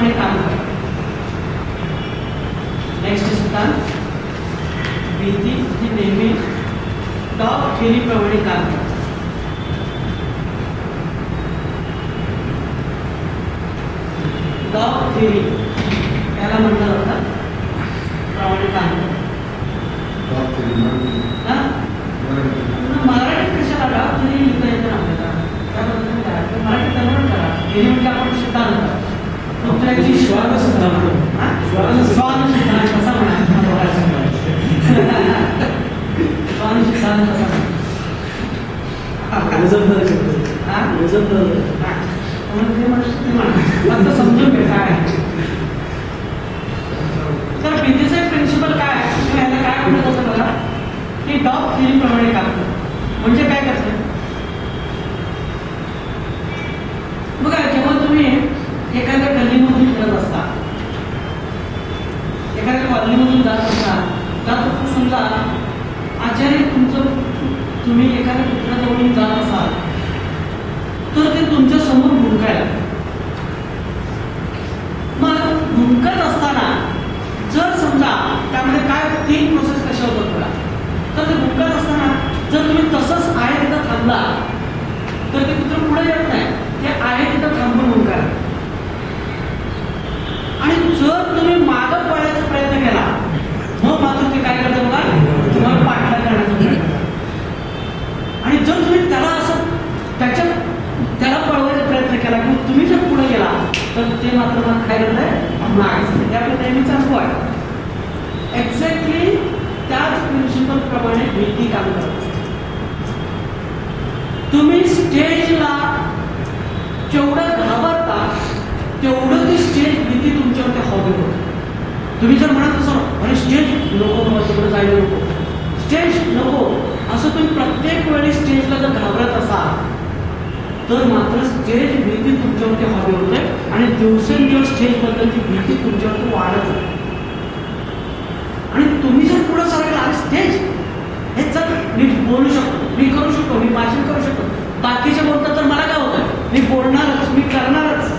प्रमाणे काम करते. नेक्स्ट सिद्धांत, भीती ही नेहमी टॉप थिअरी प्रमाणे काम करते. टॉप थिअरी याला म्हटलं जातं प्रमाणे काम करते. मराठीत कशाला टॉप थिअरी लिहिता येतं आपल्याला, त्या पद्धतीने करा. मराठीत कन्वर्ट करा. थिअरी म्हणजे आपण सिद्धांत, कुठल्याची श्वान सिद्धांत, श्वान सिद्धांत कसा म्हणायचा, श्वान सिद्धांत कसा फक्त समजून घ्या काय आहे. तर भीतीचं प्रिन्सिपल काय आहे किंवा याला काय म्हणत होतं बघा, की डॉग थिअरी प्रमाणे काम करतं. म्हणजे काय करतं बघा, जेव्हा तुम्ही एखाद्या गल्लीमधून फिरत असता, एखाद्या कॉलनीमधून जात असता, त्यात समजा आचार्य तुम्ही एखाद्या पुत्राजवळून जात असाल तर ते तुमच्या समोर भुंकायला. मग भुंकत असताना जर समजा त्यामध्ये काय 3 प्रोसेस कशा होतात बघा. तर ते भुंकत असताना जर तुम्ही तसंच आहे तिथं थांबला तर ते कुत्र पुढे येत नाही, ते आहे तिथं थांबून भुंकायला. आणि जर तुम्ही मागं पळायचा प्रयत्न केला मग मात्र ते काय करतं बघा, तुम्हाला पाठलाग करण्याचा प्रयत्न करतात. आणि जर तुम्ही त्याला असं त्याला पळवायचा प्रयत्न केला किंवा तुम्ही जर पुढे गेला तर ते मात्र मग काय करत आहे, मागायचं. ते आपल्या नेहमीचा अनुभव आहे. एक्झॅक्टली त्याच प्रिन्सिपल प्रमाणे भीती काम करत असते. तुम्ही स्टेजला जेवढं घाबरता तेवढं ती स्टेज भीती तुमच्यावरती हवी होते. तुम्ही जर म्हणत असाल अरे स्टेज नको, मला तिकडे जायला नको, स्टेज नको, असं तुम्ही प्रत्येक वेळी स्टेजला जर घाबरत असाल तर मात्र स्टेज भीती तुमच्यावरती हवी होते आणि दिवसेंदिवस स्टेजबद्दलची भीती तुमच्यावरती वाढत होते. आणि तुम्ही जर पुढे सरकला स्टेज हे चल मी बोलू शकतो, मी करू शकतो, मी भाषण करू शकतो, बाकीचे बोलतात तर मला काय होतं, मी बोलणारच, मी करणारच,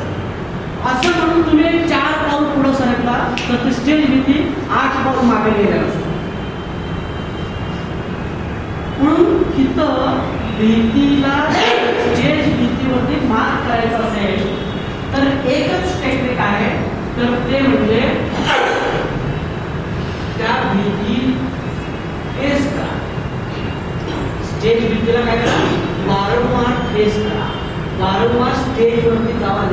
असं म्हणून तुम्ही 4 पाऊल पुढे सरकला तर ती स्टेज भीती 8 पाऊल मागे गेलेला असते. म्हणून तिथं भीतीला स्टेज भीतीवरती मात करायचं असेल तर एकच टेक्निक आहे, तर ते म्हणजे त्या भीती फेस करा. स्टेज भीतीला काय करा, वारंवार फेस करा, वारंवार स्टेजवरती जावा,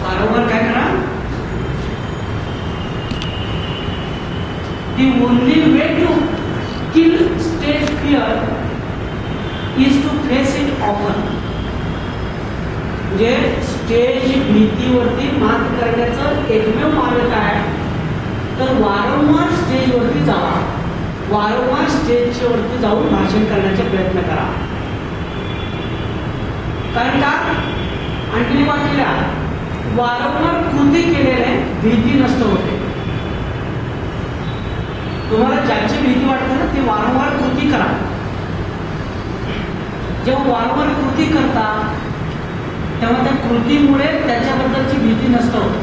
वारंवार काय करा. The only way to kill stage fear is to face it often. म्हणजे स्टेज भीतीवरती मात करण्याचं एकमेव मार्ग काय, तर वारंवार स्टेजवरती जावा, वारंवार स्टेजच्या वरती जाऊन भाषण करण्याचा प्रयत्न करा. कारण का, आणखी वाटलेल्या वारंवार कृती केलेले भीती नष्ट होते. तुम्हाला ज्याची भीती वाटते ना ती वारंवार कृती करा. जेव्हा वारंवार कृती करता तेव्हा त्या कृतीमुळे त्याच्याबद्दलची भीती नष्ट होते.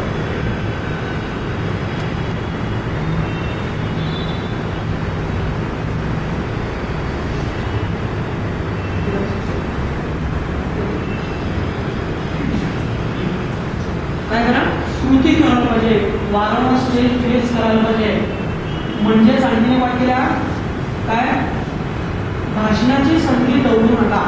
काय करा, कृती करायला पाहिजे, वारंवार स्टेज फेस करायला पाहिजे. म्हणजेच आणखीन वाटलेल्या काय, भाषणाची संधी दौडू नका.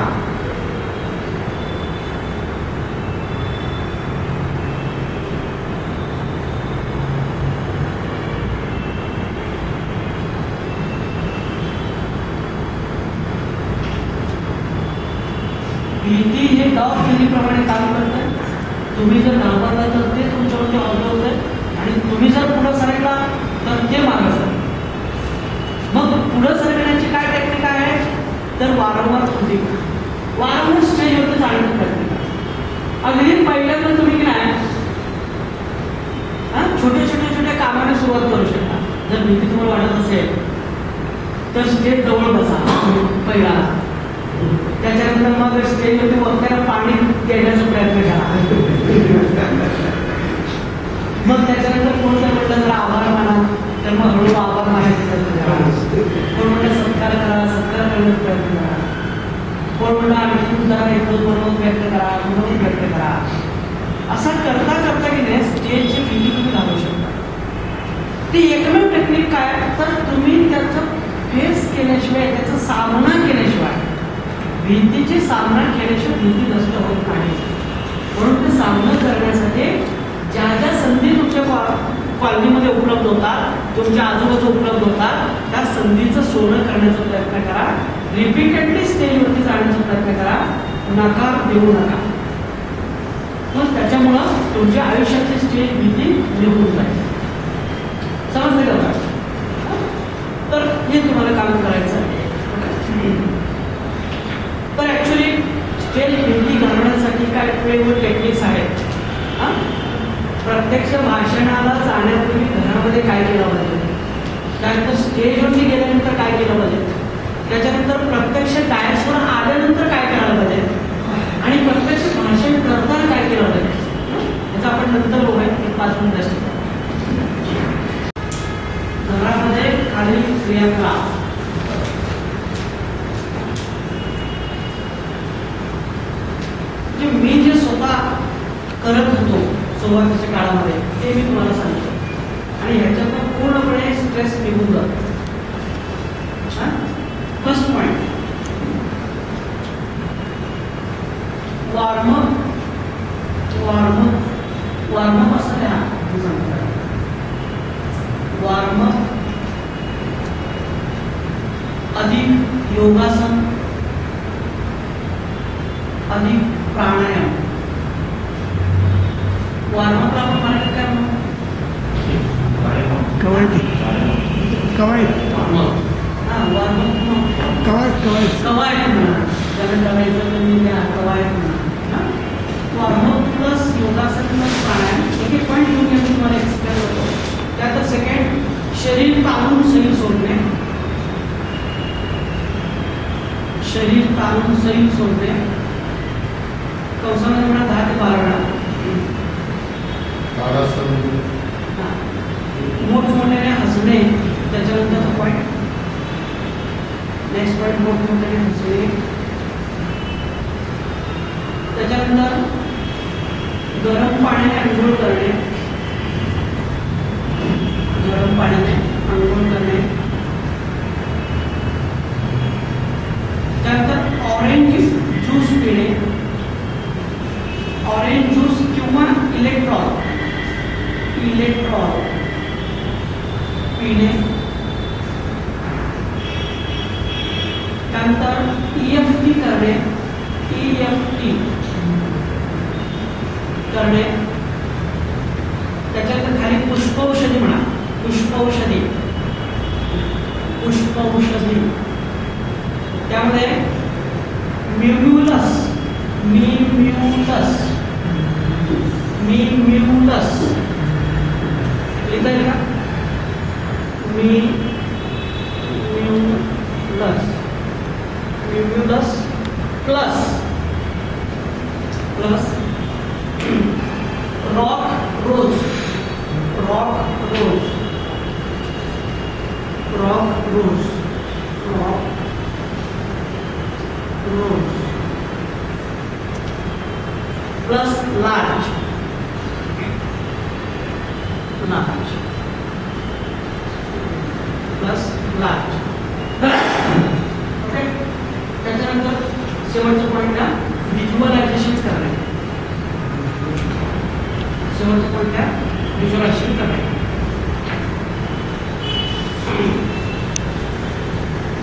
भीती हे डॉग थिअरीप्रमाणे काम करतं. तुम्ही जर घाबरला तर ते तुमच्यावरती अवलंबून होतं आणि तुम्ही जर पुढे सरकला तर ते मागे सरकतं. मग पुढे सरकण्याची काय टेक्निक आहे, तर वारंवार कृती करा, वारंवार स्टेजवरती जाण्याचा प्रयत्न करा. अगदी पहिल्यांदा तुम्ही काय छोट्या कामाने सुरुवात करू शकता. जर भीती तुम्हाला वाटत असेल तर स्टेज जवळ बसा पहिला, त्याच्यानंतर मग स्टेजवरती वक्त्याला पाणी देण्याचा प्रयत्न तर मग हळूहळू आभार मानायचा प्रयत्न करा. कोण म्हणलं सत्कार करा, सत्कार करण्याचा प्रयत्न करा. कोण म्हणलं आणखी जरा येतो मनोज व्यक्त करा, मनोज व्यक्त करा. असं करता करता की नाही स्टेजची भीती तुम्ही घालू शकता. ती एकमेव टेक्निक काय तर तुम्ही त्याचं फेस केल्याशिवाय, त्याचा सामना केल्याशिवाय, भीतीची सामना केल्याशिवाय भीती नष्ट होत नाही. म्हणून ते सामना करण्यासाठी ज्या ज्या संधी तुमच्या कॉलनीमध्ये उपलब्ध होतात, तुमच्या आजूबाजू उपलब्ध होतात, त्या संधीचं सोनं करण्याचा प्रयत्न करा. रिपीटेडली स्टेजवरती जाण्याचा प्रयत्न करा. नकार देऊ नका. मग त्याच्यामुळं तुमच्या आयुष्यातली स्टेज भीती निघून जाईल. समजलं का? तर हे तुम्हाला काम करायचं आहे. तर ॲक्च्युली स्टेज भीती घालवण्यासाठी काय वेगवेगळे टेक्निक्स आहेत. प्रत्यक्ष भाषणाला जाण्यापूर्वी घरामध्ये काय केलं पाहिजे, त्यानंतर स्टेजवरती गेल्यानंतर काय केलं पाहिजे, त्याच्यानंतर प्रत्यक्ष डायसवर आल्यानंतर काय करायला पाहिजे, आणि प्रत्यक्ष भाषण करताना काय केलं पाहिजे, याचा आपण नंतर बघूया. 5 मिनिट असते. घरामध्ये खालील क्रियाकलाप मी जे स्वतः करत होतो सुरुवातीच्या काळामध्ये ते मी तुम्हाला सांगतो, आणि ह्याच्यातून पूर्णपणे स्ट्रेस निघून जातो. First point, warm up. वॉर्मअप असं द्या. वॉर्मअप अधिक योगासन अधिक प्राणायाम. वॉर्मअपला आपण मराठीत काय म्हणू? कवायत. कवायत म्हणा. ज्याला करायचं तुम्ही द्या कवायत म्हणा. वॉर्मअप प्लस योगासन प्लस प्राणायाम. एक पॉईंट घेऊन मी तुम्हाला एक्सप्लेन करतो. त्यानंतर सेकंड, शरीर ताणून सैल सोडणे. शरीर ताणून सैल सोडणे. कंसामध्ये म्हणा 10 ते 12 वेळा. मोठमोठ्याने हसणे. त्याच्यानंतरचा पॉईंट, नेक्स्ट पॉईंट, मोठमोठ्याने हसणे. त्याच्यानंतर गरम पाण्याने आंघोळ करणे. गरम पाण्याने आंघोळ करणे. त्यानंतर ऑरेंज ज्यूस पिणे. ऑरेंज ज्यूस किंवा इलेक्ट्रॉल पिणे. त्यानंतर EFT करणे. EFT करणे. त्याच्यानंतर खाली पुष्पौषधी म्हणा. पुष्पौषधी. त्यामध्ये म्युम्युलस लिहिता येईल का? म्युम्युलस plus rock rose. Plus large. Okay. त्याच्यानंतर शेवटचं पॉईंट आहे व्हिज्युअलायझेशन करणे.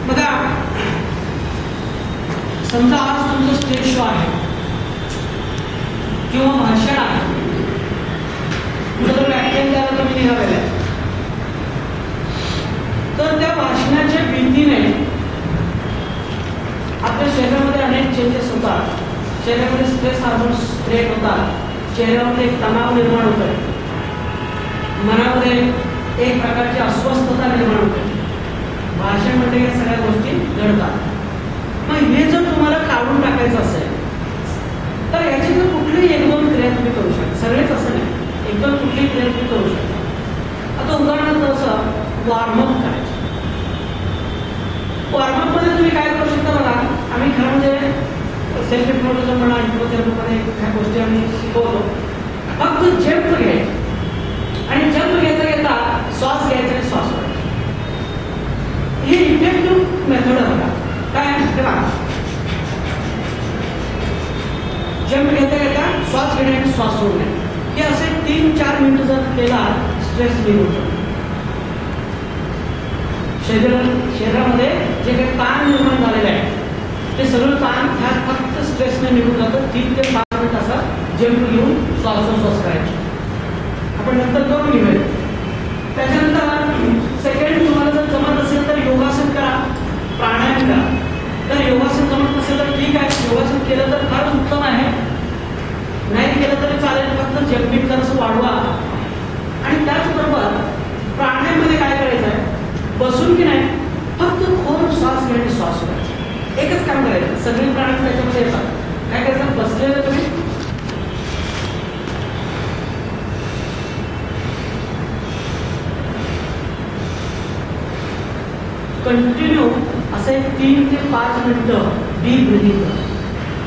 बघा, समजा आज तुमचं स्टेज शो आहे किंवा भाषण आहे, कुठं व्याख्यान द्यायला तुम्ही निघालेलं आहे, तर त्या भाषणाच्या भीतीने आपल्या शरीरामध्ये अनेक चेंजेस होतात. शरीरामध्ये स्ट्रेस हार्मोन्स क्रिएट होतात. चेहऱ्यामध्ये एक तणाव निर्माण होतो. मनामध्ये एक प्रकारची अस्वस्थता निर्माण होते. भाषेमध्ये या सगळ्या गोष्टी घडतात. मग हे जर तुम्हाला काढून टाकायचं असेल तर याची तर कुठलीही 1-2 क्रिया तुम्ही करू शकता. सगळेच असं नाही, 1-2 कुठलीही क्रिया तुम्ही करू शकता. आता उदाहरणार्थ असं सेल्फ हिप्नोटिझम म्हणा, हिप्नोथेरपीमध्ये ह्या गोष्टी आम्ही शिकवतो. फक्त जंप घ्यायचे आणि जंप घेता घेता श्वास घ्यायचा आणि श्वास सोडायचा. ही इफेक्टिव्ह मेथड आहे बघा. काय तेव्हा जंप घेता घेता श्वास घेणे आणि श्वास सोडणे, हे असे 3-4 मिनिटं जर केला स्ट्रेस निघून जातो. शरीरामध्ये जे काही ताण निर्माण झालेलं आहे ते सगळं ताण ह्या फक्त स्ट्रेसने निघून जातं. 3 ते 5 मिनिट असा जंप घेऊन श्वासोश्वास करायचे. आपण नंतर करून घेऊया. त्याच्यानंतर सेकंड, तुम्हाला जर जमत असेल तर योगासन करा, प्राणायाम करा. तर योगासन जमत नसेल तर ठीक आहे, योगासन केलं तर फार उत्तम आहे. नाही केलं तरी चालेल, फक्त जंपिंग जरासं वाढवा. आणि त्याचबरोबर प्राणायाममध्ये काय करायचं आहे, बसून की नाही फक्त खोल श्वास घेणे, श्वास सोडायचा. एकच काम करायचं. सगळी प्राणायाम त्याच्यामध्ये येतात. काय करायचं, बसलेलं तुम्ही कंटिन्यू असे 3 ते 5 मिनिटं डीप ब्रिदिंग करा.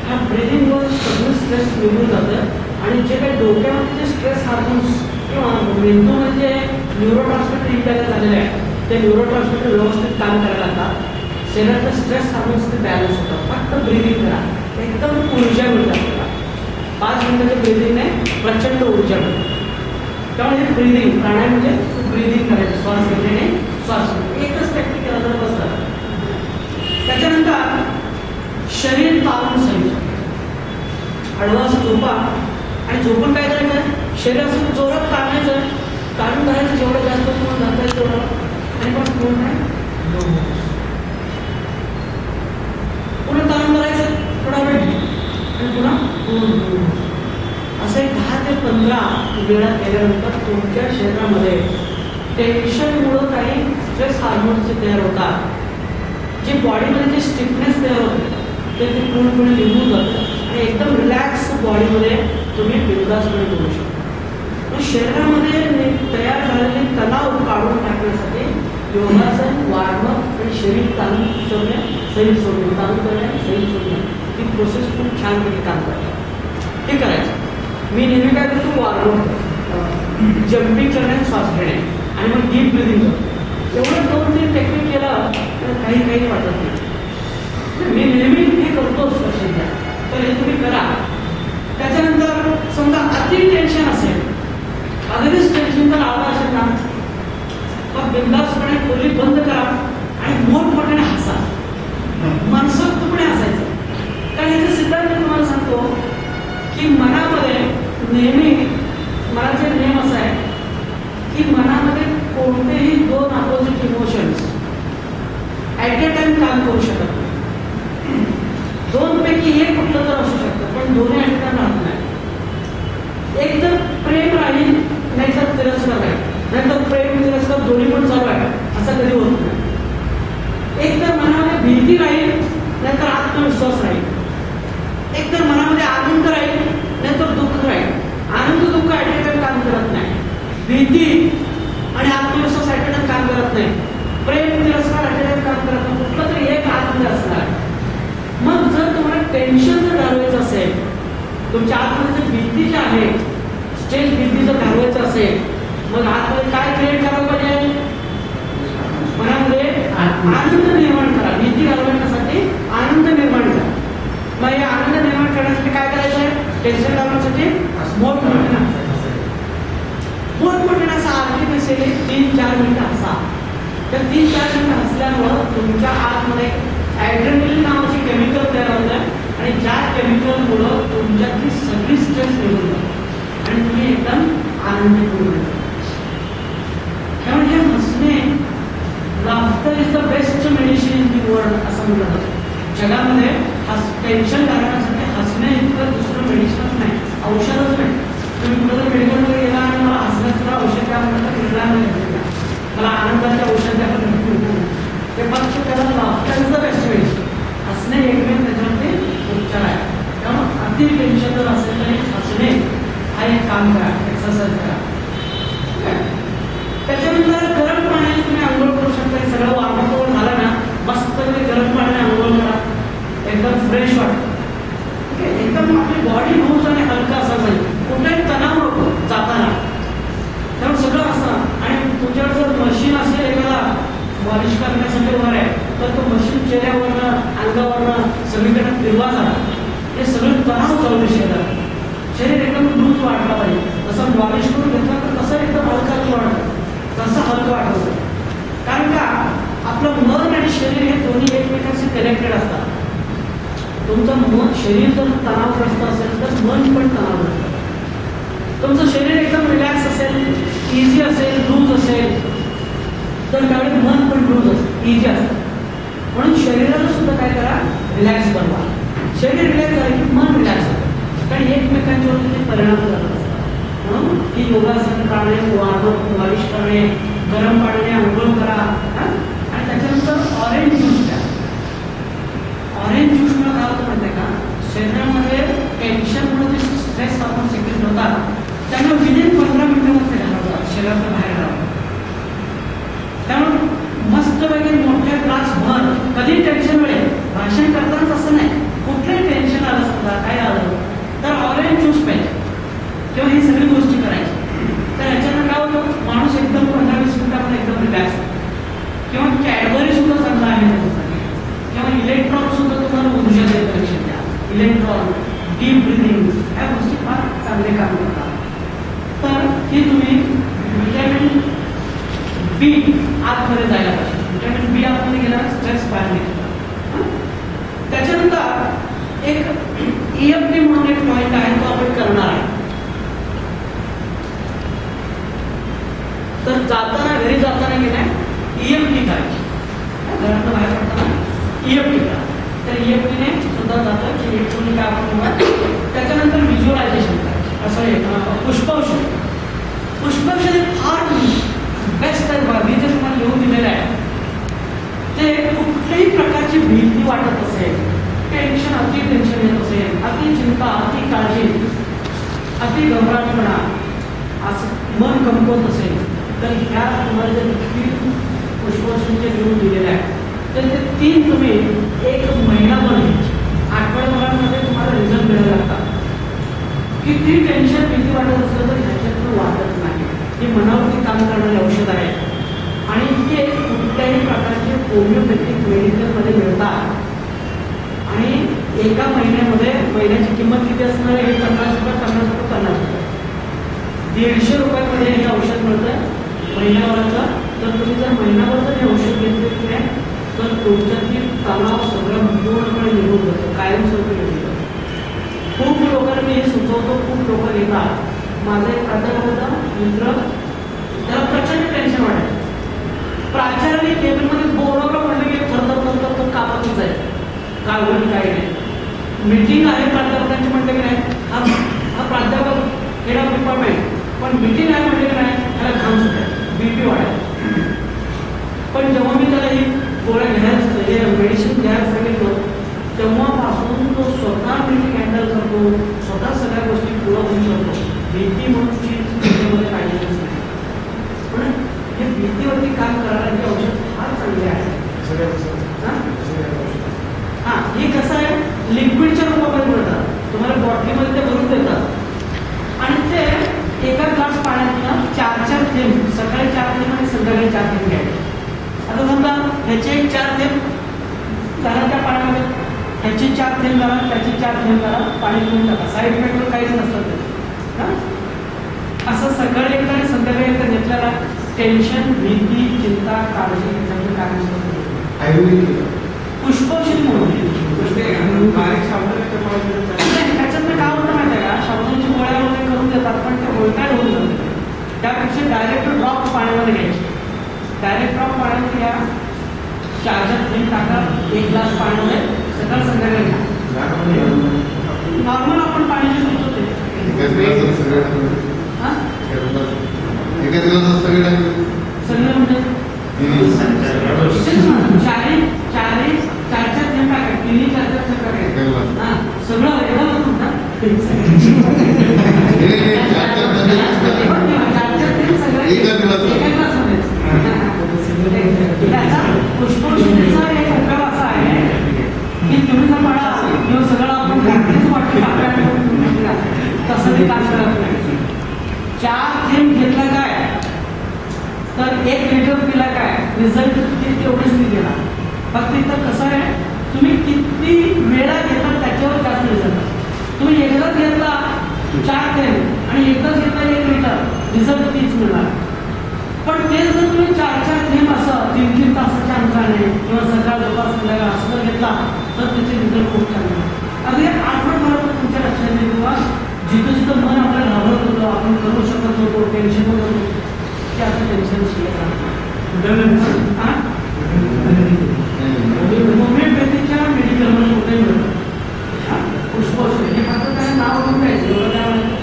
ह्या ब्रिदिंगवर सगळं स्ट्रेस निघून जातं आणि जे काही डोक्यामध्ये जे स्ट्रेस हार्मोन्स किंवा मेंदूमध्ये जे न्यूरोट्रान्समीटर इम्बॅलन्स झालेले आहे ते न्यूरोट्रान्समीटर व्यवस्थित काम करायला लागतात. शरीरातलं स्ट्रेस हार्मोन्स ते बॅलन्स होतात. फक्त ब्रिदिंग करा, एकदम ऊर्जा मिळते आपल्याला. 5 मिनिटाच्या ब्रिदिंगने प्रचंड ऊर्जा मिळते. त्यामुळे हे ब्रिदिंग प्राणायाम म्हणजे ब्रिदिंग करायचं, श्वास घेणे श्वास. एकच टेक्निक केला तर बसतात. त्याच्यानंतर शरीर ताणून सही हळवा असं झोपा आणि झोपून काय करायचं, शरीर असं जोरात ताणायचं, ताणून धरायचं जेवढं जास्त तुम्हाला धरता येईल तेवढं. आणि पण पूर्ण पुन्हा ताणून धरायचं थोडा वेळ आणि पुन्हा असे 10 ते 15 वेळा केल्यानंतर तुमच्या शरीरामध्ये टेन्शनमुळं काही स्ट्रेस हार्मोन्स जे तयार होतात, जे बॉडीमध्ये जे स्टिफनेस तयार होते ते पूर्णपणे निघून जातं आणि एकदम रिलॅक्स बॉडीमध्ये तुम्ही बिंदासपणे करू शकता. शरीरामध्ये तयार झालेले तणाव काढून टाकण्यासाठी योगासन, वार्मअप आणि शरीर ताणून सोडणे, सैल सोडणे, ताणून करणे, सैल सोडणे, ही प्रोसेस खूप छानपैकी काम करते. हे करायचं. मी नेहमी काय करतो, वार्मअप, जम्पिंग करणे, श्वास घेणे आणि मग डीप ब्रिदिंग करतो. एवढं 2-3 टेक्निक केलं तर काही वाटत नाही. मी नेहमी हे करतोच कशाच्या, तर हे तुम्ही करा. त्याच्यानंतर समजा अति टेन्शन असेल, अगदीच टेन्शन जर आलं असेल ना, मग बिंदासपणे खोली बंद करा आणि मोठमोठ्याने हसा, मनसोक्तपणे हसायचं. कारण याचा सिद्धांत मी तुम्हाला सांगतो की मनामध्ये नेहमी मनाचा नियम असा आहे की मनामध्ये कोणतेही 2 opposite emotions at a time काम करू शकत नाही. 2 पैकी एक कुठलं तर असू शकतं, पण दोन्ही ॲट अ टाइम राहत नाही. एक तर प्रेम राहील, नाहीतर तिरस्कार राहील, नाहीतर प्रेम तिरस्कार दोन्ही पण चालू आहे, असं कधी होत नाही. एक तर मनामध्ये भीती राहील, नाहीतर आत्मविश्वास राहील. एक तर मनामध्ये आनंद राहील, नाहीतर दुःख राहील. आनंद दुःख ॲट अ टाइम काम करत नाही. भीती आणि आत्मविश्वास ॲट अ टाइम काम करत नाही. प्रेम तिरस्कार ॲट अ टाइम काम करत नाही. कुठलं तरी एक आनंद असणार. मग जर तुम्हाला टेन्शन जर घालवायचं असेल, तुमच्या आतमध्ये जे भीती जी आहे, स्टेज भीती जर घालवायचं असेल, मग आतमध्ये काय क्रिएट करावं पाहिजे, मनामध्ये आनंद निर्माण करा. भीती घालवण्यासाठी आनंद निर्माण करा. मग हे आनंद निर्माण करण्यासाठी काय करायचं आहे, टेन्शन घालवण्यासाठी मोठमोठ्याने असा आर्टिफिशियली 3-4 मिनिटं हसा. तर 3-4 मिनिटं हसल्यामुळं तुमच्या आतमध्ये ॲड्रेनलिन नावाची केमिकल तयार होतं आणि ज्या केमिकलमुळं तुमच्यातली सगळी स्ट्रेस निघून जाते आणि तुम्ही एकदम आनंदपूर्ण होता. त्यामुळे हे हसणे, laughter is the best medicine in the world असं म्हटलं जातं. जगामध्ये टेन्शन घालवण्यासाठी हसणे इतकं दुसरं मेडिसिनच नाही, औषधच नाही. तुम्ही कुठं जर मेडिकलमध्ये गेला आणि मला हसण्याचं औषध द्या म्हणलं तर मिळणार, मला आनंदाचे औषध द्या पण ते फक्त त्याला laughter is the best medicine. हसणे एकमेव त्याच्यामध्ये उपचार आहे. त्यामुळे अति टेन्शन जर असेल तर हसणे हा एक काम करा, एक्सरसाइज करा. त्याच्यानंतर गरम पाण्याने तुम्ही आंघोळ करू शकता. हे सगळं वार्मअप झालं ना, मस्त गरम पाण्याने आंघोळ करा, एकदम फ्रेश वाटतं. तुमचं मन शरीर जर तणावग्रस्त असेल तर मन पण तणावग्रस्त. तुमचं शरीर एकदम रिलॅक्स असेल, इझी असेल, लूज असेल, तर त्यावेळी मन पण लूज असेल, इझी असेल. म्हणून शरीराला सुद्धा काय करा, रिलॅक्स बनवा. शरीर रिलॅक्स झालं की मन रिलॅक्स होतं, कारण एकमेकांच्यावरती ते परिणाम करत असतात. म्हणून ही योगासन, प्राणायाम, मालिश करणे, गरम पाण्याने आंघोळ करा, आणि त्याच्यानंतर ऑरेंज ज्यूस द्या. ऑरेंज ज्यूसमुळे काय होतं माहिती आहे का, शरीरामध्ये टेन्शनमुळे जे स्ट्रेस आपण सिक्रेट होतात त्यामुळे विदिन 15 मिनिटांमध्ये घालवतात, शरीराच्या बाहेर राहतात. त्यामुळे मस्तपैकी मोठ्या ग्लासभर, कधी टेन्शन मिळेल, भाषण करतानाच असं नाही, कुठलंही टेन्शन आलं समजा, काय आलं तर ऑरेंज ज्यूस प्यायचं किंवा ही सगळी गोष्टी करायची. तर याच्यानं काय होतं, माणूस एकदम 15-20 मिनिटामध्ये एकदम रिलॅक्स होतो. किंवा कॅडबरी सुद्धा चांगला आहे त्याच्यासाठी, किंवा इलेक्ट्रॉन सुद्धा तुम्हाला ऊर्जा देत लक्षात द्या. इलेक्ट्रॉन, डीप ब्रिदिंग, ह्या गोष्टी फार चांगले काम करतात. तर ही तुम्ही व्हिटॅमिन बी आतमध्ये जायला पाहिजे. व्हिटॅमिन बी आतमध्ये गेला स्ट्रेस बाहेर निघतो. त्याच्यानंतर एक EFT म्हणून एक पॉईंट आहे, तो आपण करणार आहे. तर जाताना, घरी जाताना की नाही EFT करायची, घरातून बाहेर पडताना EFT करा. तर EFT ने सुद्धा जातं की तुम्ही काय आपण. त्याच्यानंतर व्हिज्युअलायझेशन करायची. असं पुष्पौषध. पुष्पौषध फार बेस्ट आहे बघा. मी जे तुम्हाला लिहून दिलेलं आहे ते कुठल्याही प्रकारची भीती वाटत असेल, टेन्शन, अति टेन्शन येत असेल, अति चिंता, अति काळजी, अति घबराटपणा, असं मन कमवत असेल, तर ह्या तुम्हाला जे 3 पुष्पौषधीचे लिहून दिलेले आहे तर ते 3 तुम्ही 1 महिनाभर, आठवड्याभरामध्ये तुम्हाला रिझल्ट मिळायला लागतात. किती टेन्शन, भीती वाटत असलं तर ह्याच्यातून वाटत नाही. हे मनावरती काम करणारे औषध आहे आणि ते कुठल्याही प्रकारचे होमिओपॅथिक मेडिकलमध्ये मिळतात. आणि एका महिन्यामध्ये, महिन्याची किंमत किती असणार आहे, 50 रुपये, 50 रुपये, 50 रुपये, 150 रुपयामध्ये हे औषध मिळतं महिन्याभराचं. तर तुम्ही जर महिनाभर जर हे औषध घेतले की नाही तर तुमच्यातील तणाव सगळं पूर्णपणे निघून जातं, कायमस्वरूपी निघून. खूप लोकांना मी हे सुचवतो, खूप लोक येतात. माझा एक प्राध्यापक होता मित्र, त्याला प्रचंड टेन्शन वाटायचं. प्राचार्याने टेबलमध्ये बोलावलं म्हटलं की थरथर तो कामातच जायचं, काय होईल काय नाही. मीटिंग आहे प्राध्यापकांची म्हटलं की नाही, हा प्राध्यापक हेड ऑफ डिपार्टमेंट, पण मीटिंग आहे म्हटलं की नाही त्याला घाम सुटायचं, BP वाढायचं. पण जेव्हा मी त्याला ही गोळ्या घ्यायचं, हे मेडिसिन घ्यायला सांगितलं, तेव्हापासून तो स्वतः मीटिंग हँडल करतो, स्वतः सगळ्या गोष्टी पुढं होऊ शकतो. भीती म्हणून चीज त्याच्यामध्ये काढलेलीच नाही. पण हे भीतीवरती काम करायला हे औषध फार चांगले आहे. हां, हे कसं आहे, लिक्विडच्या रूपामध्ये मिळतात, तुम्हाला बॉटलीमध्ये ते भरून देतात आणि ते एका ग्लास पाण्यातनं 4-4 थेंब, सकाळी 4 थेंब आणि संध्याकाळी 4 थेंब घ्यायचे. आता समजा ह्याचे 4 थेंब घाला त्या पाण्यामध्ये, ह्याचे 4 थेंब घाला, त्याचे 4 थेंब घाला, पाणी पिऊन टाका. साईड इफेक्टवर काहीच नसतं ते. असं सकाळी एकदा आणि संध्याकाळी एकदा घेतल्याला टेन्शन, भीती, चिंता, काळजी ह्याच्यामध्ये काय नसतं. आयुर्वेदिक पुष्पौषधी म्हणून त्याच्यातनं काय होतं माहिती आहे का, शब्दांची गोळ्या वगैरे करून देतात पण ते गोळकाळ होऊन जाते. त्यापेक्षा डायरेक्ट ड्रॉप पाण्यामध्ये घ्यायचे. डायरेक्ट ड्रॉप पाण्यामध्ये घ्या, 4 थेंब टाका 1 ग्लास पाण्यामध्ये, सकाळ संध्याकाळी घ्या. नॉर्मल आपण पाणी जे पितो ते सगळं म्हणजे 4-4 थेंब टाका, 3-4 थेंब टाका. हां, सगळं एकदम म्हणतात त्याचा पुष्पौषधीचा एक उपयोग असा आहे की तुम्ही जर म्हणा किंवा सगळं आपण घातलीच वाटतं तसं ते काम करत नाही. 4 थेंब घेतला काय तर 1 लिटर पिला काय, रिझल्ट तेवढेच मी दिला. फक्त इथं कसं आहे, तुम्ही किती वेळा घेता त्याच्यावर जास्त रिझल्ट. तुम्ही एकदाच घेतला 4 थेंब आणि एकदाच घेतला 1 लिटर, रिझल्ट तीच मिळणार. पण ते जर तुम्ही 4-4 थेंब असं 3-3 तासाच्या अंतराने किंवा सकाळ दुपार संध्याकाळ असं घेतला तर त्याचे रिझल्ट खूप छान मिळतात. अगदी आठवण मला पण तुमच्या लक्षात येईल किंवा जिथं जिथं मन आपल्याला घाबरत होतं, आपण करू शकत होतो, टेन्शन होत होतो, ते आता टेन्शन शिल्लक राहणार. होमिओपॅथीच्या मेडिकलमध्ये कुठेही मिळतं पुष्पौषध, हे मात्र काय नाव घेऊन द्यायचं, एवढं काय म्हणायचं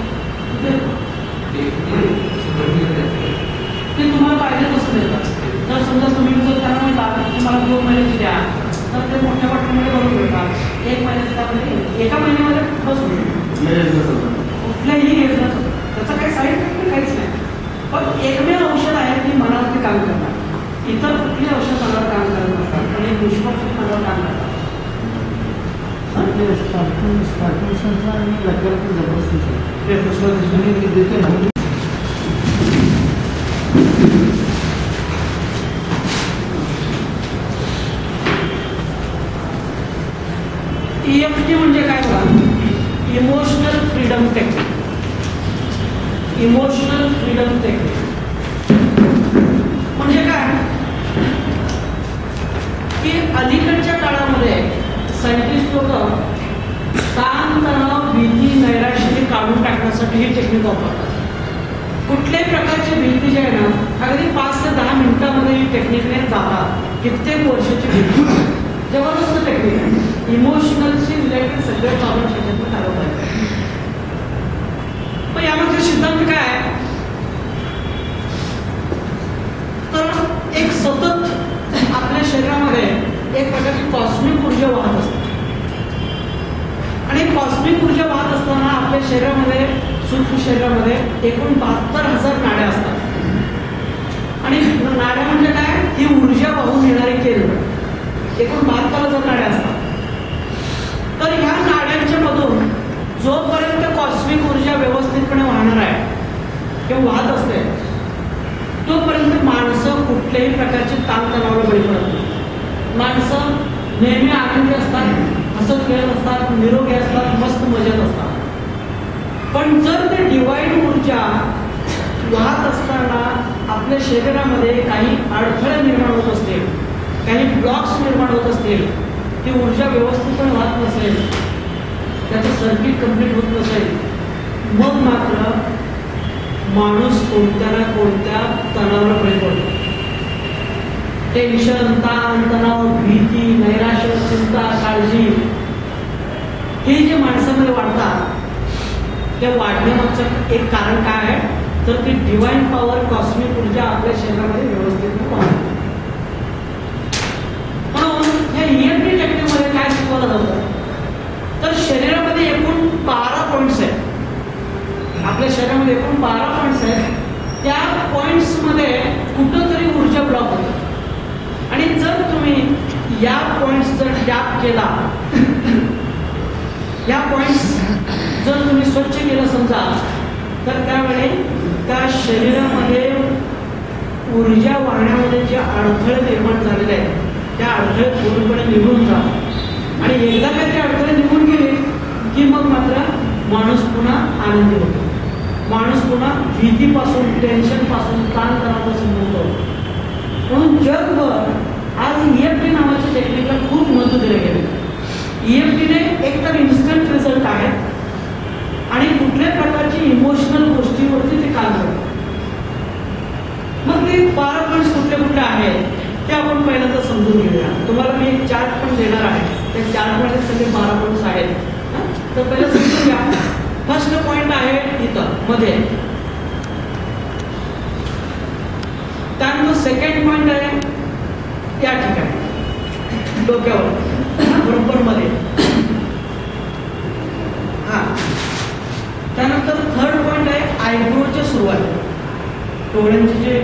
ते तुम्हाला पाहिजे तसं देतात. जर समजा तुम्ही जर त्यांना म्हणता की मला 2 महिन्याची द्या, तर ते मोठ्या वाटणीमध्ये भरून देतात. 1 महिन्याचं त्यामध्ये एका महिन्यामध्ये बसून कुठल्याही घेतलं त्याचा काही साईड इफेक्ट काहीच नाही. पण एकमेव औषध आहे की मनावरती काम करतात. इतर कुठली औषध मनावर काम करत नसतात, पण हे पुष्पौषध मनावर काम करतात. EFT म्हणजे काय बघा, emotional freedom technique. Emotional freedom technique म्हणजे काय की अलीकडच्या काळामध्ये सायंटिस्ट लोक ताण तणाव भीती नैराश्य काढून टाकण्यासाठी ही टेक्निक वापरतात. कुठल्याही प्रकारची भीती जी आहे ना, अगदी 5 ते 10 मिनिटांमध्ये ही टेक्निकने जातात. कित्येक वर्षाची भीती जबरदस्त टेक्निक आहे. इमोशनलशी रिलेटेड सगळे प्रॉब्लेम त्याच्यातून ठरवतात. पण यामध्ये सिद्धांत काय आहे, तर एक सतत आपल्या शरीरामध्ये एक प्रकारची कॉस्मिक ऊर्जा वाहत असते आणि कॉस्मिक ऊर्जा वाहत असताना आपल्या शरीरामध्ये सूक्ष्म शरीरामध्ये एकूण 72,000 नाड्या असतात. आणि नाड्या म्हणजे काय, ही ऊर्जा वाहून येणारी केंद्र एकूण 72,000 नाड्या असतात. तर ह्या नाड्यांच्या मधून जोपर्यंत कॉस्मिक ऊर्जा व्यवस्थितपणे वाहणार आहे किंवा वाहत असते, तोपर्यंत माणसं कुठल्याही प्रकारची ताणतणावाला बळी पडत नाही. माणसं नेहमी आनंदी असतात, हसत खेळत असतात, निरोगी असतात, मस्त मजेत असतात. पण जर ते डिवाईन ऊर्जा वाहत असताना आपल्या शरीरामध्ये काही अडथळे निर्माण होत असतील, काही ब्लॉक्स निर्माण होत असतील, ती ऊर्जा व्यवस्थितपणे वाहत नसेल, त्याचं सर्किट कंप्लीट होत नसेल, मग मात्र माणूस कोणत्या ना कोणत्या तणावाला बळी पडतो. टेन्शन, ताण तणाव, भीती, नैराश्य, चिंता, काळजी हे जे माणसामध्ये वाढतात, त्या वाढण्यामागचं एक कारण काय आहे, तर ती डिवाइन पॉवर कॉस्मिक ऊर्जा आपल्या शरीरामध्ये व्यवस्थित वाढते. म्हणून या EFT टेक्निकमध्ये काय शिकवलं जातं, तर शरीरामध्ये एकूण 12 पॉईंट्स आहेत. आपल्या शरीरामध्ये एकूण 12 पॉईंट्स आहेत. त्या पॉईंट्समध्ये कुठंतरी ऊर्जा ब्लॉक होते आणि जर तुम्ही या पॉईंट्स जर टॅप केला, या पॉईंट्स जर तुम्ही स्वच्छ केलं समजा, तर त्यावेळी त्या शरीरामध्ये ऊर्जा वाहण्यामध्ये जे अडथळे निर्माण झालेले आहेत, त्या अडथळे पूर्णपणे निघून जातात. आणि एकदा का ते अडथळे निघून गेले की मग मात्र माणूस पुन्हा आनंदी होतो. माणूस पुन्हा भीतीपासून, टेन्शनपासून, ताणतणावापासून मुक्त होतो. म्हणून जगभर आज EFT नावाच्या टेक्निकला खूप महत्त्व दिले गेले. EFTने एकतर इन्स्टंट रिझल्ट आहे आणि कुठल्याही प्रकारची इमोशनल गोष्टीवरती ते काम करतं. मग ते 12 पॉईंट्स कुठले कुठले आहेत ते आपण पहिल्यांदा समजून घेऊया. तुम्हाला मी एक चार्ट पण देणार आहे, त्या चार्टमध्ये सगळे 12 पॉईंट्स आहेत. तर पहिलं समजून घ्या. फर्स्ट पॉईंट आहे इथं मध्ये, त्यानंतर सेकंड पॉईंट आहे त्या ठिकाणी डोक्यावर बरोबर मध्ये. त्यानंतर थर्ड पॉईंट आहे आयब्रोच्या सुरुवातीला, डोळ्यांचे जे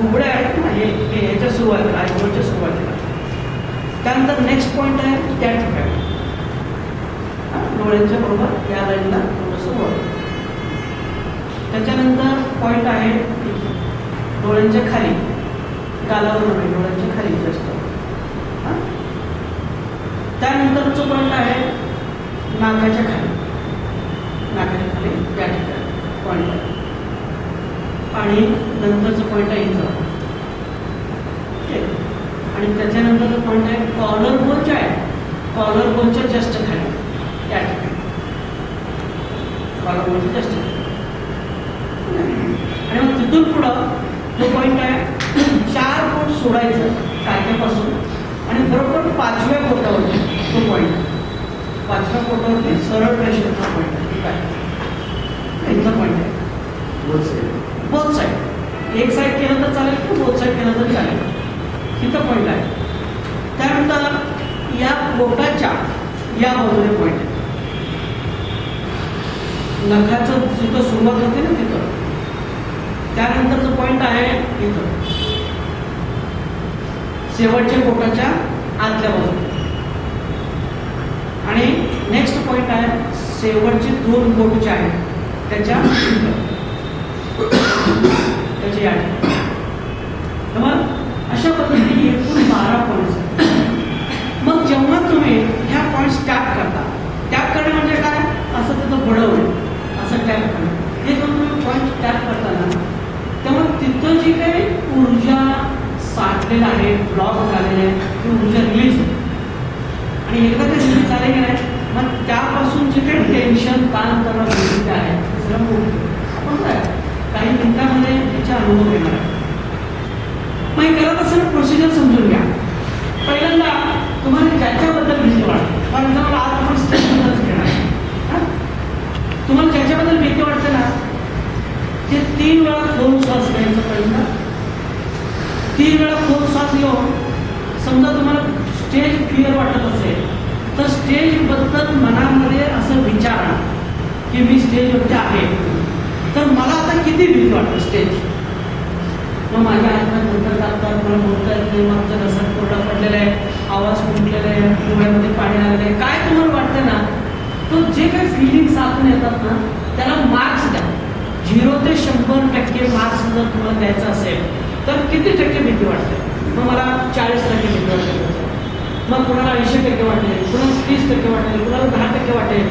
उघडे आहेत ना, हे याच्या सुरुवातीला, आयब्रोच्या सुरुवातीला. त्यानंतर नेक्स्ट पॉईंट आहे त्या ठिकाणी डोळ्यांच्या बरोबर या लाईनला थोडंसं वर. त्याच्यानंतर पॉईंट आहे डोळ्यांच्या खाली, गालावर नव्हे, डोळ्यांच्या खाली जास्त. त्यानंतरचं पॉईंट आहे नाकाच्या खाली, नाकाच्या खाली त्या ठिकाणी पॉईंट आहे. आणि नंतरचं पॉईंट आहे इथं. आणि त्याच्यानंतरचं पॉईंट आहे कॉलर बोनच्या आहे, कॉलर बोनच्या जस्ट खाली त्या ठिकाणी. कॉलमवरती जास्त. आणि मग तिथून पुढं जो पॉईंट आहे 4 बोट सोडायचं टाक्यापासून आणि बरोबर 5व्या बोटावरती तो पॉईंट आहे. 5व्या बोटावरती सरळ रेषेचा पॉईंट आहे. ठीक आहे, इथला पॉईंट आहे. बोथ साईड, एक साईड केलं तर चालेल किंवा बोथ साईड केलं तर चालेल. तिथं पॉईंट आहे. त्यानंतर या बोटाच्या या बाजूने पॉईंट आहे. नखाचं जिथं सुरुवात होते ना तिथं. त्यानंतरचं पॉईंट आहे इथं शेवटच्या बोटाच्या आतल्या बाजूने. आणि नेक्स्ट पॉईंट आहे शेवटचे 2 बोट जे आहेत त्याच्या त्याची याड. मग अशा पद्धतीने एकूण 12 पॉईंट्स. मग जेव्हा तुम्ही ह्या पॉईंट्स टॅप करता, टॅप करणे म्हणजे काय, असं त्याचं बडवणे, असं टॅप करणे. हे जेव्हा तुम्ही पॉईंट टॅप करता ना तेव्हा तिथं जी काही ऊर्जा साठलेलं आहे, ब्लॉक झालेलं आहे, ती ऊर्जा रिलीज होते. आणि एकदा ते रिलीज झाले की नाही मग त्यापासून जे काही टेन्शन, ताण तणाव आहे ते सगळं मोठं आपण काय काही मिनिटांमध्ये याचा अनुभव घेणार आहे. मग हे करत असताना प्रोसिजर समजून घ्या. पहिल्यांदा तुम्हाला ज्याच्याबद्दल भीती वाटते, फॉर एक्झाम्पल आज आपण स्टेजबद्दलच घेणार आहे. तुम्हाला ज्याच्याबद्दल भीती वाटते ना ते 3 वेळा खोल श्वास घ्यायचा. पहिल्यांदा 3 वेळा खोल श्वास घेऊन समजा तुम्हाला स्टेज क्लिअर वाटत असेल तर स्टेजबद्दल मनामध्ये असं विचारा की मी स्टेजवरती आहे तर मला आता किती भीती वाटतं स्टेज. मग माझ्या हातात नंतर कापतात, मला बोलता येत नाही, मागचा घसात कोरडा पडलेला आहे, आवाज फुटलेला आहे, डोळ्यामध्ये पाणी आलेलं आहे, काय तुम्हाला वाटतं ना तो जे काही फिलिंग्स आतून येतात ना त्याला मार्क्स द्या. 0 ते 100% मार्क्स जर तुम्हाला द्यायचं असेल तर किती टक्के भीती वाटते. मग मला 40% भीती वाटते, मग कुणाला 80% वाटेल, कुणाला 30% वाटेल, कुणाला 10% वाटेल,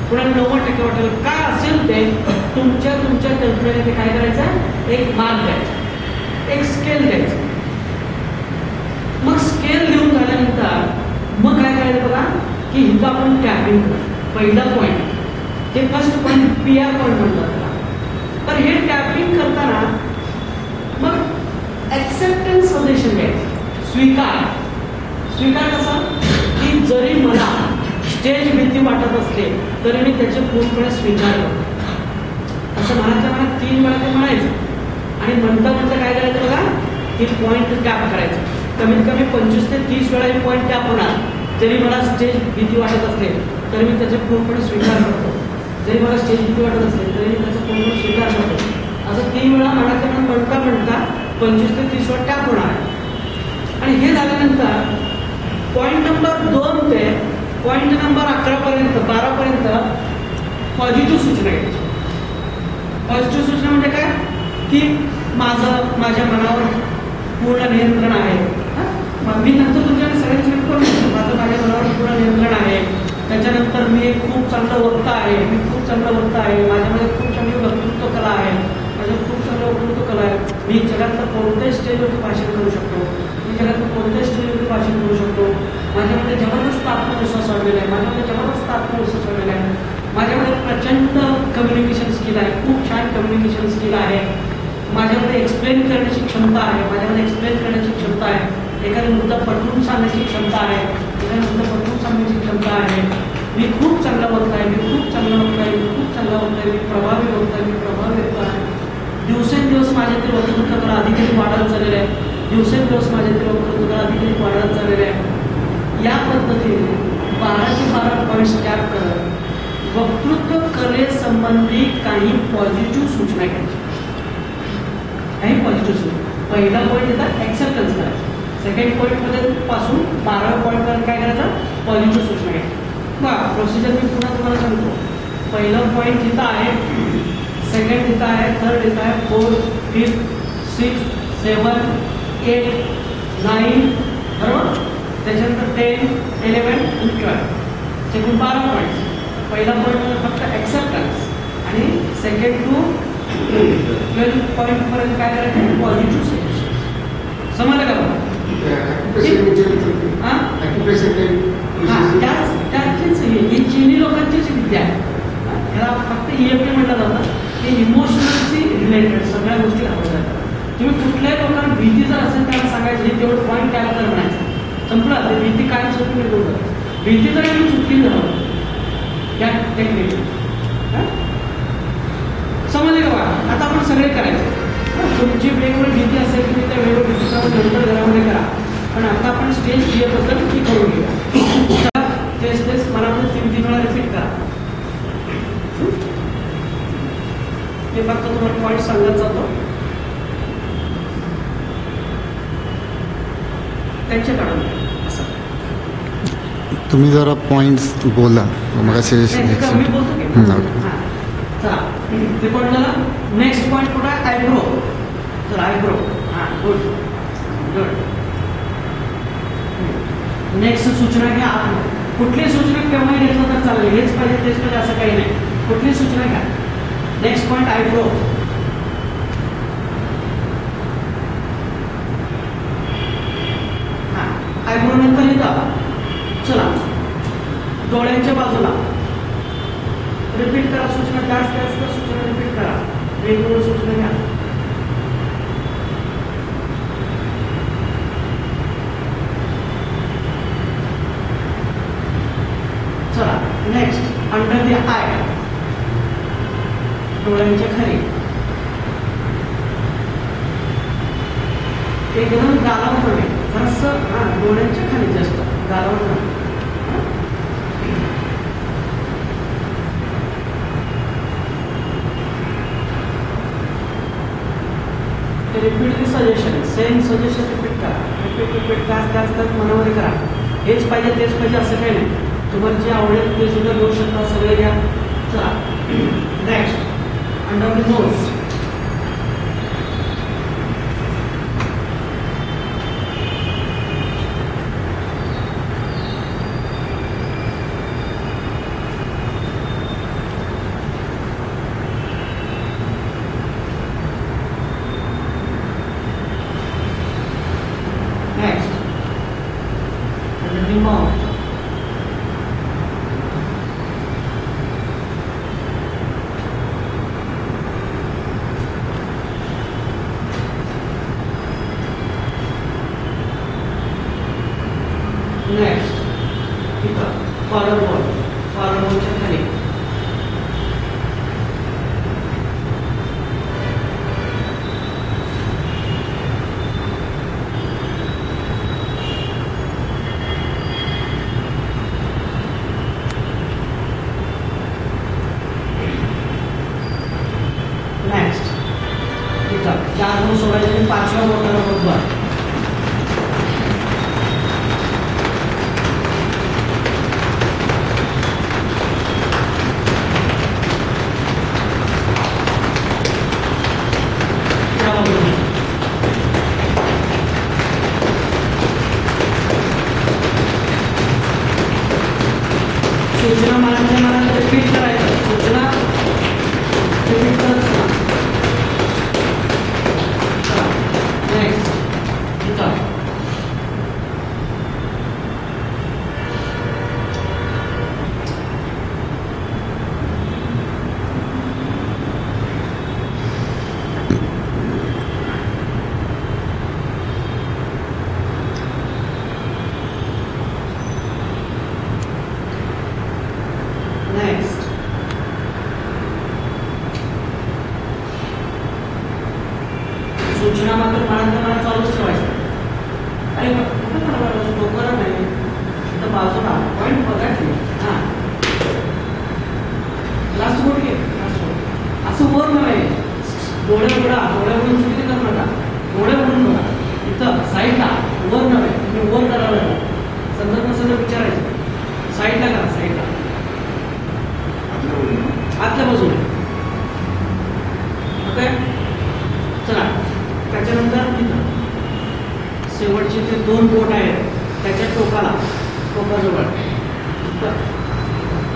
कुणाला 90% वाटेल. काय असेल ते तुमच्या कल्पनेने ते काय करायचं, एक मार्क द्यायचा, एक स्केल द्यायचं. मग स्केल देऊन झाल्यानंतर मग काय करायचं बघा की इथं आपण टॅपिंग करू. पहिला पॉईंट हे फर्स्ट पॉईंट PR पॉईंट म्हणतात त्याला. तर हे टॅपिंग करताना मग ॲक्सेप्टन्स सजेशन घ्यायचं. स्वीकार कसा की जरी मला स्टेज भीती वाटत असले तरी मी त्याचे पूर्णपणे स्वीकार करतो. असं मनात 3 वेळा ते म्हणायचं. आणि म्हणता काय करायचं बघा की पॉईंट टॅप करायचं. कमीत कमी 25 ते 30 वेळा हे पॉईंट टॅप होणार. जरी मला स्टेज भीती वाटत असले तरी मी त्याचे पूर्णपणे स्वीकार करतो. जरी मला स्टेज भीती वाटत असेल तरी मी त्याचा पूर्णपणे स्वीकार करतो. असं 3 वेळा म्हणता 25 ते 30 वेळा टॅप होणार आहे. आणि हे झाल्यानंतर पॉईंट नंबर 2 ते पॉईंट नंबर 11पर्यंत 12पर्यंत पॉझिटिव्ह सूचना घ्यायची. पॉझिटिव्ह सूचना म्हणजे काय की माझ्या मनावर पूर्ण नियंत्रण आहे. मी नंतर तुमच्याकडे सगळ्यांची करून माझं माझ्या मनावर पूर्ण नियंत्रण आहे. त्याच्यानंतर मी एक खूप चांगलं वक्ता आहे, माझ्यामध्ये खूप चांगली वक्तृत्व कला आहे, माझं खूप चांगलं वक्तृत्व कला आहे. मी जगातलं कोणत्याही स्टेजवरती भाषण करू शकतो, माझ्यामध्ये जबरदस्त आत्मविश्वास वाढलेला आहे, माझ्यामध्ये प्रचंड कम्युनिकेशन स्किल आहे, खूप छान कम्युनिकेशन स्किल आहे. माझ्यामध्ये एक्सप्लेन करण्याची क्षमता आहे, एखादा मुद्दा पटवून सांगण्याची क्षमता आहे, मी खूप चांगला वक्ता आहे, मी प्रभावी वक्ता आहे. दिवसेंदिवस माझ्यातील वक्तृत्व कला अधिकारी वाढत चाललेलं आहे. या पद्धतीने 12 पॉईंट्स टॅप करत वक्तृत्व कलेसंबंधी काही पॉझिटिव्ह सूचना घ्यायची. पहिला पॉईंट येतात ॲक्सेप्टन्स करायचं. सेकंड पॉईंटमध्ये पासून 12 पॉईंटपर्यंत काय करायचं, पॉझिटिव्ह सूचना घ्यायची. बघा प्रोसिजर मी पुन्हा तुम्हाला सांगतो. पहिला पॉईंट इथं आहे, सेकंड इथं आहे, थर्ड इथं आहे, 4, 5, 6, 7, 8, 9 बरोबर. त्याच्यानंतर 10, 11 आणि 12 एकूण 12 पॉईंट्स. पहिला पॉईंट फक्त ॲक्सेप्टन्स आणि सेकंड टू 12 पॉईंटपर्यंत काय करायचं, पॉझिटिव्ह सजेशन. समजलं का बघा. त्याचीच ही चीनी लोकांचीच विद्या आहे. ह्याला फक्त EFT म्हटलं जातं. हे इमोशनलशी रिलेटेड सगळ्या गोष्टी घालवतात. तुम्ही कुठल्याही लोकांना भीती जर असेल त्याला सांगायचं हे तेवढं पॉईंट त्याला तर म्हणायचं संपलं. ते भीती काय सोपी निघून भीती जर मी चुकी झालं त्या टेक्निक समजले का बघा. आता आपण सगळे करायचं. तुमची वेगवेगळी भीती असेल तुम्ही त्या वेगवेगळ्या भीतीचा नंतर घरामध्ये करा. पण आता आपण स्टेज फिअरबद्दल ती करून घेऊया. तेच मला पण 3 वेळा रिपीट करा. ते फक्त तुम्हाला पॉईंट सांगत जातो त्यांचे काढून असं. तुम्ही जरा पॉइंट्स बोला मग असे मी बोलतो की चला ते पॉईंट झाला. नेक्स्ट पॉईंट कुठं आहे? आयब्रो. तर आयब्रो हां गुड गुड. नेक्स्ट सूचना घ्या. कुठली सूचना केव्हाही घेतलं तर चालेल. हेच पाहिजे तेच पाहिजे असं काही नाही. कुठली सूचना घ्या. Next point eyebrow. हां आयब्रो नंतर इथं चला डोळ्यांच्या बाजूला रिपीट करा सूचना. जास्त जास्त सूचना रिपीट करा. वेगवेगळ्या सूचना घ्या. चला नेक्स्ट अंडर द आय. डोळ्यांच्या खाली एकदम गालावर नाही जरासं हां डोळ्यांच्या खाली जास्त गालावर नाही. रिपीट दी सजेशन. सेम सजेशन रिपीट करा. रिपीट जास्त मनामध्ये करा. हेच पाहिजे तेच पाहिजे असं काही नाही. तुम्हाला जे आवडेल ते सुद्धा घेऊ शकता. सगळे घ्या. चला next under the nose. Next under the mouth. Next इथं कॉलरबोनच्या खाली. नेक्स्ट इथं 4 बोट सोडायचे आणि 5व्या बोटाला बरोबर. सूचना मला रिपीट करायचं. सूचना रिपीट करत नेक्स्ट इथं नेक्स्ट सूचना मात्र मला चालूच ठेवायचं. अरे कुठं डोकं नाही इथं बाजूला पॉईंट बघा की हां लास्ट बोट घे. लास्ट बोट असं वर नव्हे. डोळ्यावरून चुकीचे करू नका. डोळ्यावरून बघा. इथं साईडला वर नव्हे. तुम्ही वर करायला संदर्भ विचारायचं. साईडला करा. साईडला आतल्या बाजूला. ओके चला त्याच्यानंतर तिथं शेवटचे ते 2 बोट आहेत त्याच्या टोकाजवळ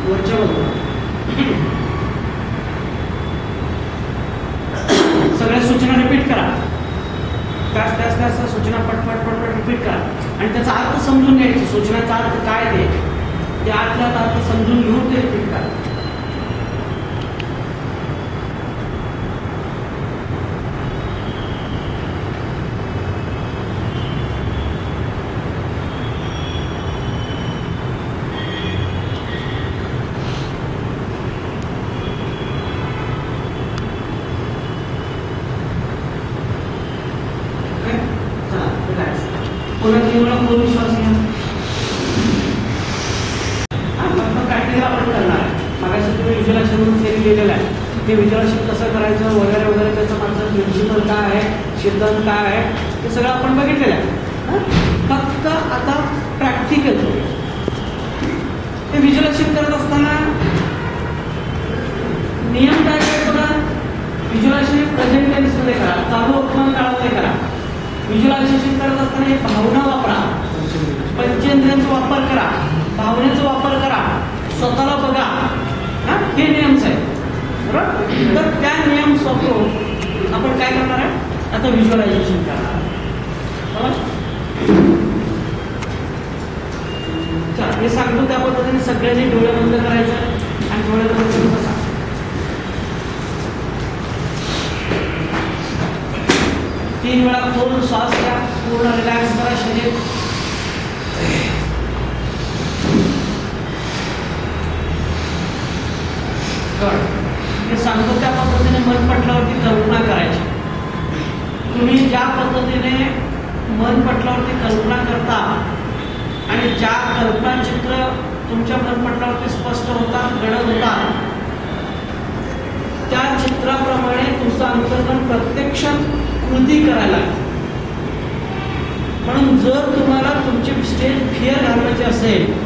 वरच्या बाजूला सगळ्या सूचना रिपीट करा. त्याच सूचना पटपट रिपीट करा आणि त्याचा अर्थ समजून घ्यायची. सूचनाचा अर्थ काय ते आतल्यात अर्थ समजून घेऊन ते रिपीट करा. पुन्हा 3 वेळा खोल श्वास घ्या. फक्त प्रॅक्टिकल आपण करणार आहे. मागाशी तुम्ही व्हिज्युअलायझेशन म्हणून थेरी लिहिलेलं आहे. ते व्हिज्युअलायझेशन कसं करायचं वगैरे वगैरे त्याचं माझं प्रिन्सिपल काय आहे, सिद्धांत काय आहे, ते सगळं आपण बघितलेलं आहे. फक्त आता प्रॅक्टिकल ते व्हिज्युअलायझेशन करत असताना नियम काय काय बघा. व्हिज्युअलायझेशन प्रेझेंट टेन्समध्ये करा, चालू वर्तमान काळामध्ये करा. व्हिज्युअलायझेशन करत असताना हे भावना वापरा, पंचेंद्रियांचा वापर करा, भावनेचा वापर करा, स्वतःला बघा. हे नियमच आहेत बरोबर. तर त्या नियम वापरून आपण काय करणार आहे आता व्हिज्युअलायझेशन करणार. चला मी सांगतो त्या पद्धतीने सगळ्यांनी डोळे बंद करायचे आणि डोळे बंद करून बसा. तीन वेळा खोल श्वास घ्या, पूर्ण रिलॅक्स करा शरीर. मी सांगतो त्या पद्धतीने मन पटल्यावरती कल्पना करायची. तुम्ही ज्या पद्धतीने मन पटल्यावरती कल्पना करता आणि ज्या कल्पना चित्र तुमच्या मनपटलावरती स्पष्ट होतात, घडत होतात, त्या चित्राप्रमाणे तुमचं अंतर्मन प्रत्यक्षात कृती करायला. म्हणून जर तुम्हाला तुमची स्टेज फिअर घालवायची असेल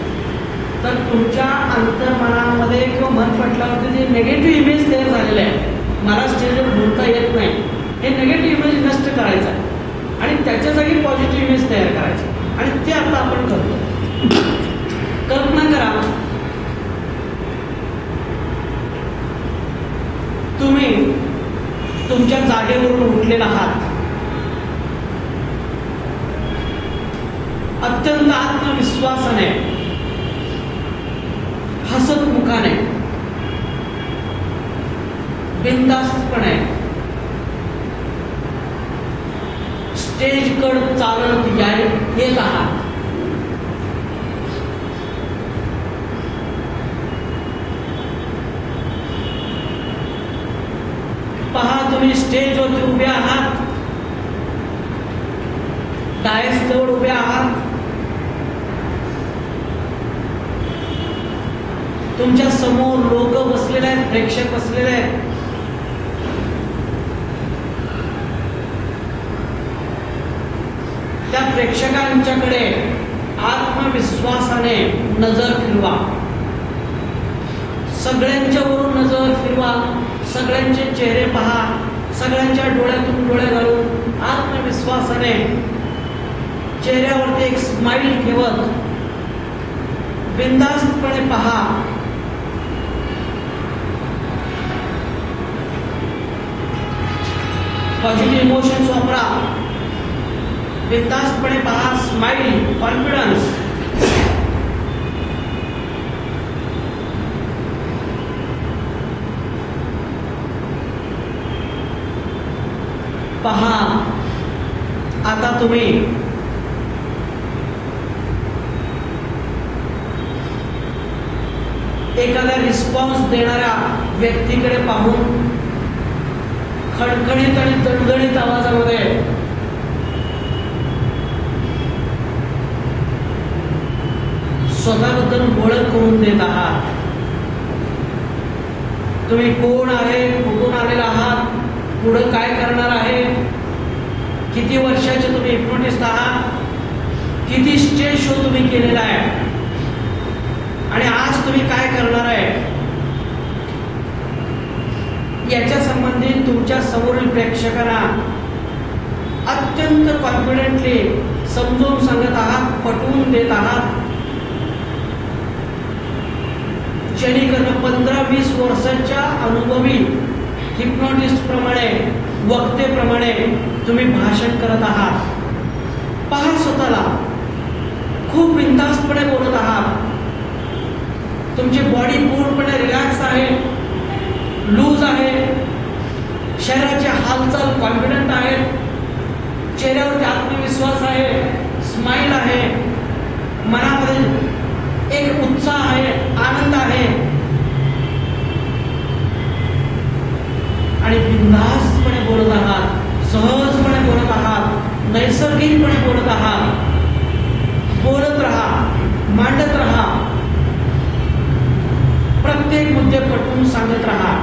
तर तुमच्या अंतर्मनामध्ये किंवा मनपटलावरती जे निगेटिव्ह इमेज तयार झालेले आहे, मला स्टेजवर बोलता येत नाही, हे निगेटिव्ह इमेज नष्ट करायचं आहे आणि त्याच्या जागी पॉझिटिव्ह इमेज तयार करायचं. आणि ते आता आपण करतो. कल्पना करा तुम्ही तुमच्या जागेवरून उठलेला आहात, अत्यंत आत्मविश्वासाने, हसत मुखाने, बिनधास्तपणे स्टेजकडे चालत येत आहात. पहा तुम्ही स्टेजवरती उभे आहात, डायस जवळ उभे आहात. तुमच्या समोर लोक बसलेले आहेत, प्रेक्षक बसलेले आहेत. त्या प्रेक्षकांच्याकडे आत्मविश्वासाने नजर फिरवा, सगळ्यांच्यावरून नजर फिरवा, सगळ्यांचे चेहरे पहा, सगळ्यांच्या डोळ्यातून डोळे घालून आत्मविश्वासाने चेहऱ्यावरती एक स्माइल ठेवत बिनधास्तपणे पहा. पॉझिटिव्ह इमोशन्स वापरा, बिनधास्तपणे पहा, स्माइल, कॉन्फिडन्स. पहा आता तुम्ही एखाद्या रिस्पॉन्स देणाऱ्या व्यक्तीकडे पाहून खणखणीत आणि दणदणीत आवाजामध्ये स्वतःबद्दल ओळख करून देत आहात. तुम्ही कोण आहे, कुठून आलेला आहात, पुढे काय करणार आहे, किती वर्षाचे तुम्ही हिप्नोटिस्ट आहात, किती स्टेज शो तुम्ही केलेला आहे आणि आज तुम्ही काय करणार आहे याच्या संबंधित तुमच्या समोरील प्रेक्षकांना अत्यंत कॉन्फिडेंटली समजून सांगत आहात, पटवून देत आहात. जेणेकरून 15-20 वर्षाच्या अनुभवी हिप्नोटिस्ट प्रमाणे, वक्तेप्रमाणे तुम्ही भाषण करत आहात. पहा स्वतःला, खूप बिनधास्तपणे बोलत आहात. तुमची बॉडी पूर्णपणे रिलॅक्स आहे, लूज आहे, शरीराची हालचाल कॉन्फिडंट आहे, चेहऱ्यावरती आत्मविश्वास आहे, स्माइल आहे, मनामध्ये एक उत्साह आहे, आनंद आहे आणि बिनधास्तपणे बोलत आहात, सहजपणे बोलत आहात, नैसर्गिकपणे बोलत आहात. बोलत राहा, मांडत राहा, प्रत्येक मुद्दे पटवून सांगत राहा.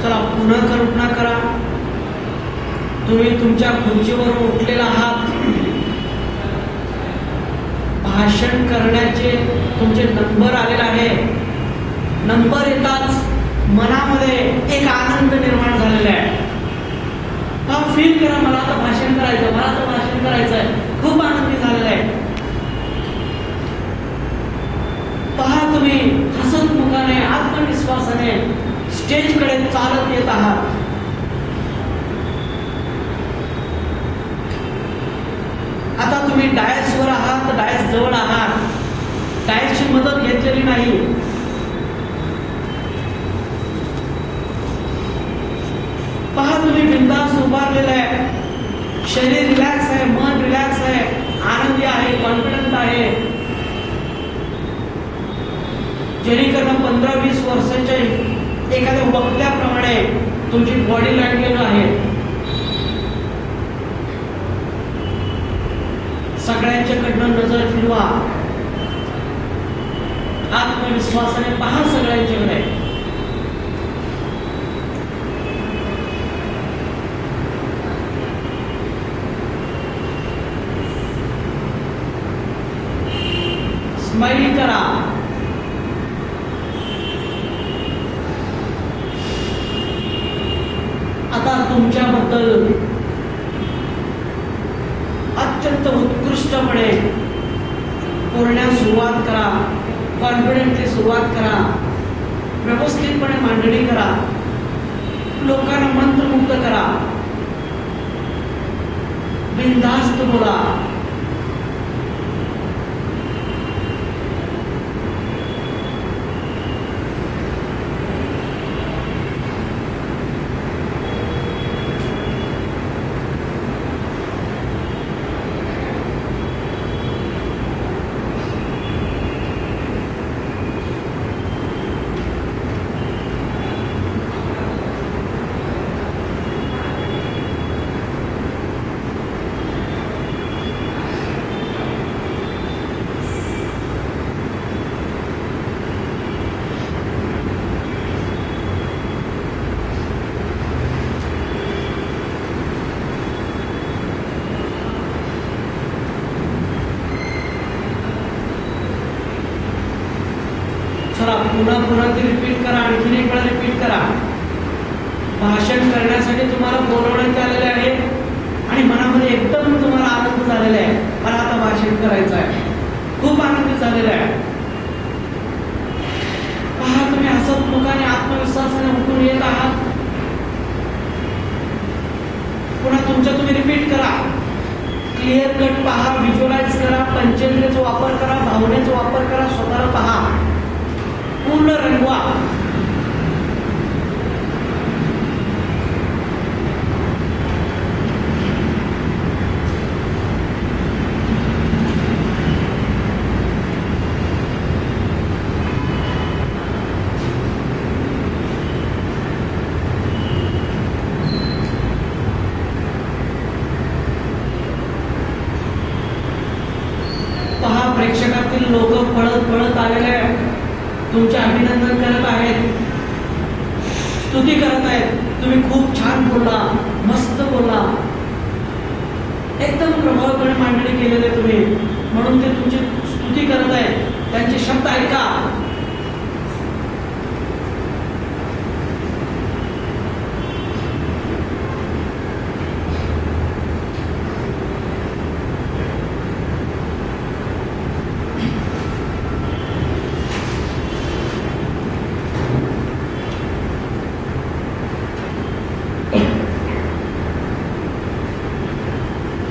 चला पुन्हा कल्पना करा, तुम्ही तुमच्या खुर्चीवरून उठलेला आहात. भाषण करण्याचे तुमचे नंबर आलेला आहे. नंबर येताच मनामध्ये एक आनंद निर्माण झालेला आहे. हा फील करा, मला आता भाषण करायचं, मला आता भाषण करायचं आहे. खूप आनंदी झालेला आहे. पहा, तुम्ही हसतमुखाने, आत्मविश्वासाने स्टेजकडे चालत येत आहात. आता तुम्ही डायसवर आहात, डायस जवळ आहात. डायसची मदत घेतलेली नाही. पहा, तुम्ही बिनधास्त उभारलेलं आहे. शरीर रिलॅक्स आहे, मन रिलॅक्स आहे, आनंदी आहे, कॉन्फिडंट आहे. जेणेकरून 15-20 वर्षाच्या एखाद्या वक्त्याप्रमाणे तुमची बॉडी लँग्वेज आहे. सगळ्यांच्याकडनं नजर फिरवा, आत्मविश्वासाने पहा सगळ्यांच्याकडे. स्माइल करा. आता तुमच्याबद्दल अत्यंत उत्कृष्टपणे बोलण्यास सुरुवात करा. कॉन्फिडेंटली सुरुवात करा. व्यवस्थितपणे मांडणी करा. लोकांना मंत्रमुग्ध करा. बिनधास्त बोला. पुन्हा पुन्हा ते रिपीट करा. आणखीन एक वेळा रिपीट करा. भाषण करण्यासाठी तुम्हाला बोलवण्यात आलेले आहे आणि मनामध्ये एकदम तुम्हाला आनंद झालेला आहे. मला आता भाषण करायचं आहे. खूप आनंदित झालेला आहे. पहा, तुम्ही हसतमुखाने, आत्मविश्वासाने उठून येत आहात. पुन्हा तुमच्या तुम्ही रिपीट करा. क्लिअर कट पहा, व्हिज्युअलाइज करा, पंचेंद्रियाचा वापर करा, भावनेचा वापर करा. स्वतःला पहा, पूर्ण रंगवा. पहा, प्रेक्षकातील लोक पळत पळत आलेले आहेत. तुमचे अभिनंदन करत आहेत, स्तुती करत आहेत. तुम्ही खूप छान बोलला, मस्त बोलला. एकदम प्रभावीपणे मांडणी केलेले तुम्ही, म्हणून ते तुमची स्तुती करत आहे. त्यांचे शब्द ऐका.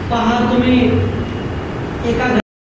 पहा, तुम्ही एका